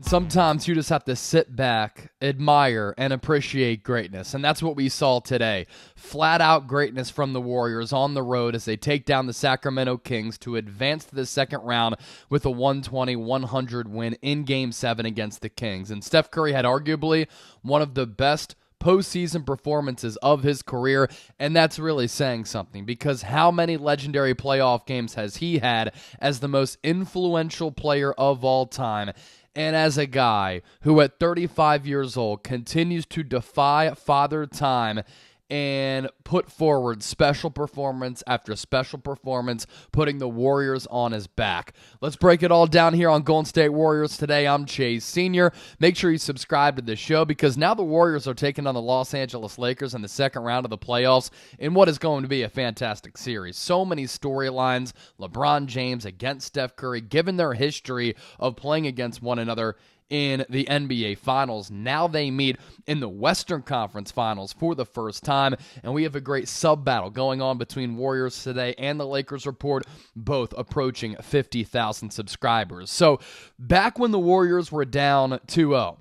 Sometimes you just have to sit back, admire, and appreciate greatness. And that's what we saw today. Flat out greatness from the Warriors on the road as they take down the Sacramento Kings to advance to the second round with a 120-100 win in Game 7 against the Kings. And Steph Curry had arguably one of the best postseason performances of his career, and that's really saying something, because how many legendary playoff games has he had as the most influential player of all time? And as a guy who at 35 years old continues to defy Father Time and put forward special performance after special performance, putting the Warriors on his back. Let's break it all down here on Golden State Warriors today. I'm Chase Sr. Make sure you subscribe to the show, because now the Warriors are taking on the Los Angeles Lakers in the second round of the playoffs in what is going to be a fantastic series. So many storylines. LeBron James against Steph Curry, given their history of playing against one another in the NBA Finals. Now they meet in the Western Conference Finals for the first time, and we have a great sub-battle going on between Warriors today and the Lakers Report, both approaching 50,000 subscribers. So, back when the Warriors were down 2-0,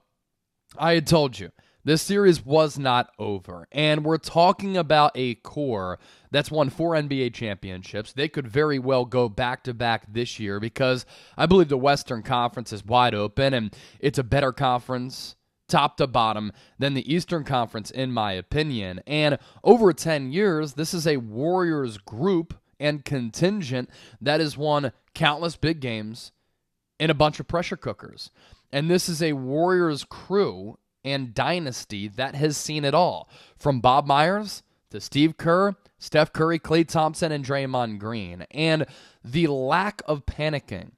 I had told you, this series was not over, and we're talking about a core that's won 4 NBA championships. They could very well go back-to-back this year, because I believe the Western Conference is wide open, and it's a better conference, top to bottom, than the Eastern Conference, in my opinion. And over 10 years, this is a Warriors group and contingent that has won countless big games in a bunch of pressure cookers. And this is a Warriors crew and dynasty that has seen it all, from Bob Myers to Steve Kerr, Steph Curry, Klay Thompson, and Draymond Green. And the lack of panicking,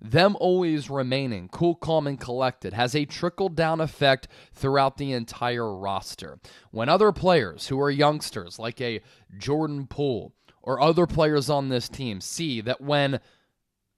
them always remaining cool, calm, and collected, has a trickle-down effect throughout the entire roster. When other players who are youngsters, like a Jordan Poole or other players on this team, see that when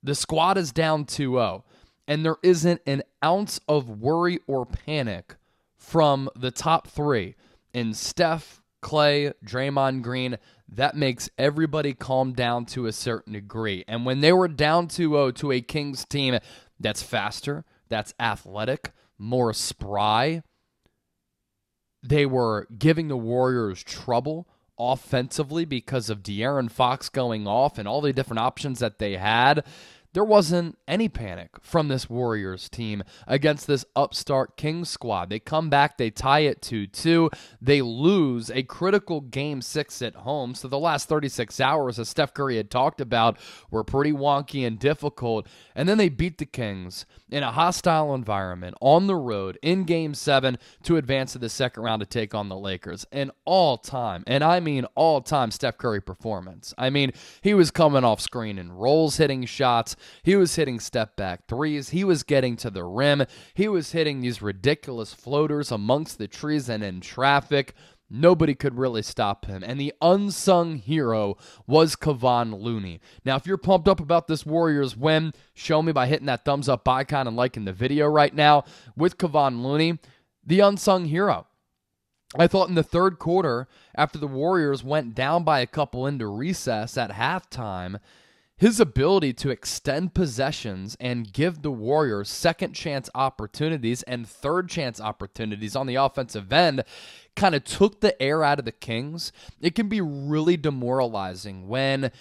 the squad is down 2-0 and there isn't an ounce of worry or panic from the top three in Steph, Klay, Draymond Green, that makes everybody calm down to a certain degree. And when they were down 2-0 to a Kings team that's faster, that's athletic, more spry, they were giving the Warriors trouble offensively because of De'Aaron Fox going off and all the different options that they had. There wasn't any panic from this Warriors team against this upstart Kings squad. They come back, they tie it 2-2. They lose a critical Game 6 at home. So the last 36 hours, as Steph Curry had talked about, were pretty wonky and difficult. And then they beat the Kings in a hostile environment on the road in Game 7 to advance to the second round to take on the Lakers. An all-time, and I mean all-time, Steph Curry performance. I mean, he was coming off screen and rolls, hitting shots. He was hitting step-back threes. He was getting to the rim. He was hitting these ridiculous floaters amongst the trees and in traffic. Nobody could really stop him. And the unsung hero was Kevon Looney. Now, if you're pumped up about this Warriors win, show me by hitting that thumbs up icon and liking the video right now. With Kevon Looney, the unsung hero. I thought in the third quarter, after the Warriors went down by a couple into recess at halftime, his ability to extend possessions and give the Warriors second chance opportunities and third chance opportunities on the offensive end kind of took the air out of the Kings. It can be really demoralizing when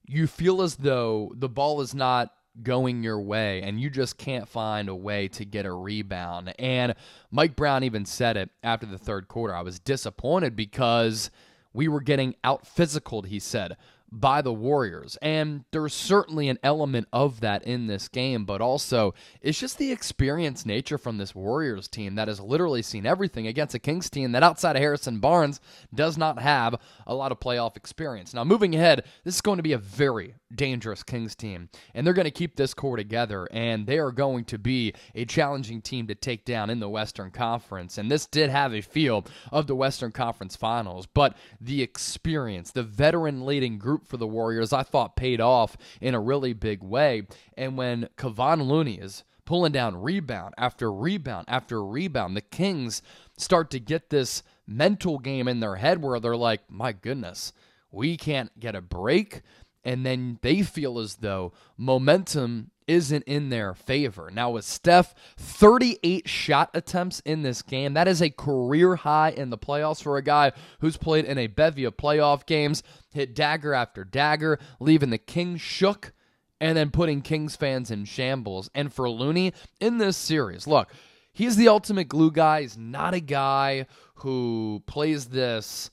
you feel as though the ball is not going your way and you just can't find a way to get a rebound. And Mike Brown even said it after the third quarter. I was disappointed because we were getting out-physicaled, he said, by the Warriors. And there's certainly an element of that in this game, but also it's just the experienced nature from this Warriors team that has literally seen everything against a Kings team that, outside of Harrison Barnes, does not have a lot of playoff experience. Now, moving ahead, this is going to be a very dangerous Kings team, and they're going to keep this core together, and they are going to be a challenging team to take down in the Western Conference. And this did have a feel of the Western Conference Finals, but the experience, the veteran-leading group for the Warriors, I thought paid off in a really big way. And when Kevon Looney is pulling down rebound after rebound after rebound, the Kings start to get this mental game in their head where they're like, my goodness, we can't get a break. and then they feel as though momentum isn't in their favor. Now with Steph, 38 shot attempts in this game. That is a career high in the playoffs for a guy who's played in a bevy of playoff games, hit dagger after dagger, leaving the Kings shook, and then putting Kings fans in shambles. And for Looney, in this series, look, he's the ultimate glue guy. He's not a guy who plays this,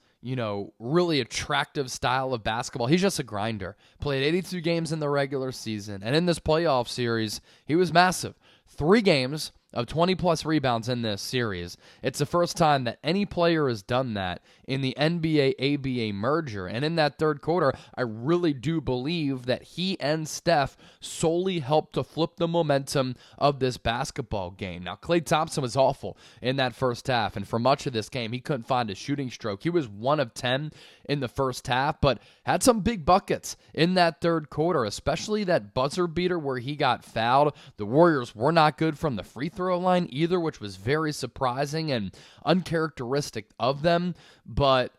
really attractive style of basketball. He's just a grinder. Played 82 games in the regular season, and in this playoff series, he was massive. 3 games of 20-plus rebounds in this series. It's the first time that any player has done that in the NBA-ABA merger. And in that third quarter, I really do believe that he and Steph solely helped to flip the momentum of this basketball game. Now, Klay Thompson was awful in that first half, and for much of this game, he couldn't find a shooting stroke. He was 1 of 10 in the first half, but had some big buckets in that third quarter, especially that buzzer beater where he got fouled. The Warriors were not good from the free throw line either, which was very surprising and uncharacteristic of them. But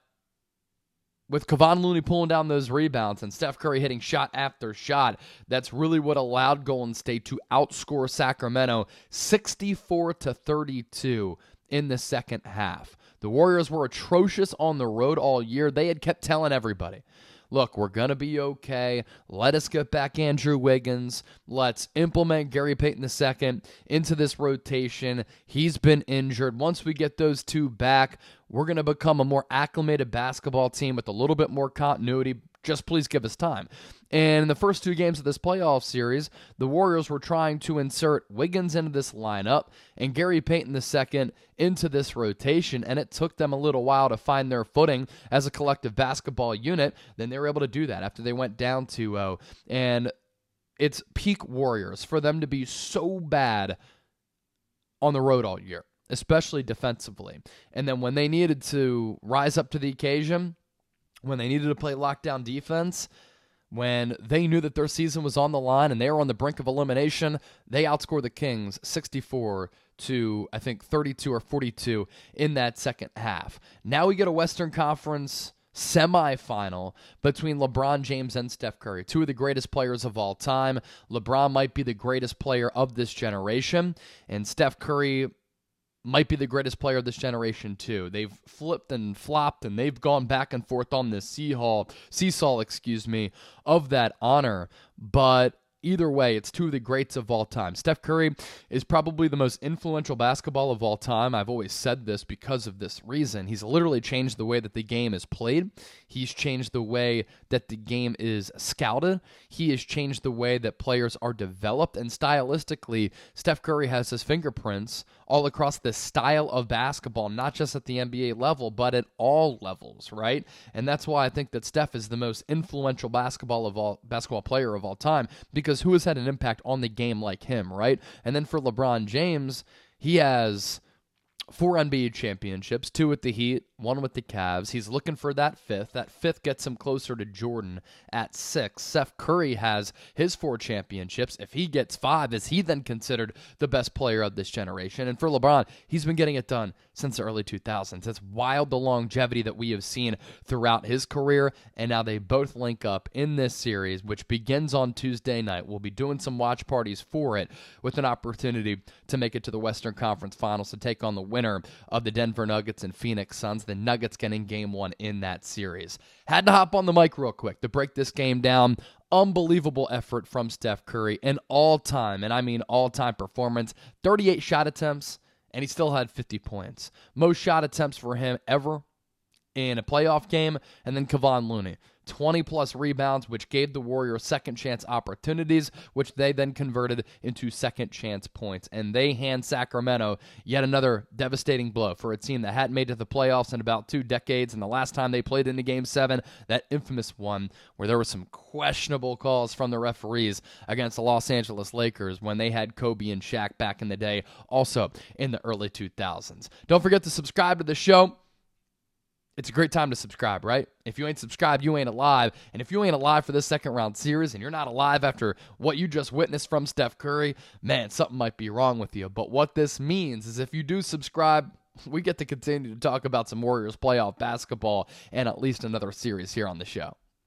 with Kevon Looney pulling down those rebounds and Steph Curry hitting shot after shot, that's really what allowed Golden State to outscore Sacramento 64-32 in the second half. The Warriors were atrocious on the road all year. They had kept telling everybody, look, we're going to be okay. Let us get back Andrew Wiggins. Let's implement Gary Payton II into this rotation. He's been injured. Once we get those two back, we're going to become a more acclimated basketball team with a little bit more continuity. Just please give us time. And in the first 2 games of this playoff series, the Warriors were trying to insert Wiggins into this lineup and Gary Payton II into this rotation, and it took them a little while to find their footing as a collective basketball unit. Then they were able to do that after they went down 2-0. And it's peak Warriors for them to be so bad on the road all year, especially defensively. And then when they needed to rise up to the occasion, when they needed to play lockdown defense, when they knew that their season was on the line and they were on the brink of elimination, they outscored the Kings 64 to, I think, 32 or 42 in that second half. Now we get a Western Conference semifinal between LeBron James and Steph Curry, 2 of the greatest players of all time. LeBron might be the greatest player of this generation, and Steph Curry might be the greatest player of this generation too. They've flipped and flopped, and they've gone back and forth on this seesaw, of that honor. But either way, it's 2 of the greats of all time. Steph Curry is probably the most influential basketball of all time. I've always said this because of this reason. He's literally changed the way that the game is played. He's changed the way that the game is scouted. He has changed the way that players are developed. And stylistically, Steph Curry has his fingerprints all across the style of basketball, not just at the NBA level, but at all levels, right? And that's why I think that Steph is the most influential basketball player of all time, because who has had an impact on the game like him, right? And then for LeBron James, he has 4 NBA championships, 2 with the Heat, 1 with the Cavs. He's looking for that 5th. That 5th gets him closer to Jordan at 6. Steph Curry has his 4 championships. If he gets 5, is he then considered the best player of this generation? And for LeBron, he's been getting it done since the early 2000s. It's wild the longevity that we have seen throughout his career, and now they both link up in this series, which begins on Tuesday night. We'll be doing some watch parties for it with an opportunity to make it to the Western Conference Finals to take on the winner of the Denver Nuggets and Phoenix Suns. The Nuggets getting game 1 in that series. Had to hop on the mic real quick to break this game down. Unbelievable effort from Steph Curry. An all-time, and I mean all-time performance. 38 shot attempts, and he still had 50 points. Most shot attempts for him ever in a playoff game. And then Kevon Looney, 20-plus rebounds, which gave the Warriors second-chance opportunities, which they then converted into second-chance points. And they hand Sacramento yet another devastating blow for a team that hadn't made it to the playoffs in about 2 decades. And the last time they played into Game 7, that infamous one where there were some questionable calls from the referees against the Los Angeles Lakers when they had Kobe and Shaq back in the day, also in the early 2000s. Don't forget to subscribe to the show. It's a great time to subscribe, right? If you ain't subscribed, you ain't alive. And if you ain't alive for this second-round series and you're not alive after what you just witnessed from Steph Curry, man, something might be wrong with you. But what this means is if you do subscribe, we get to continue to talk about some Warriors playoff basketball and at least another series here on the show.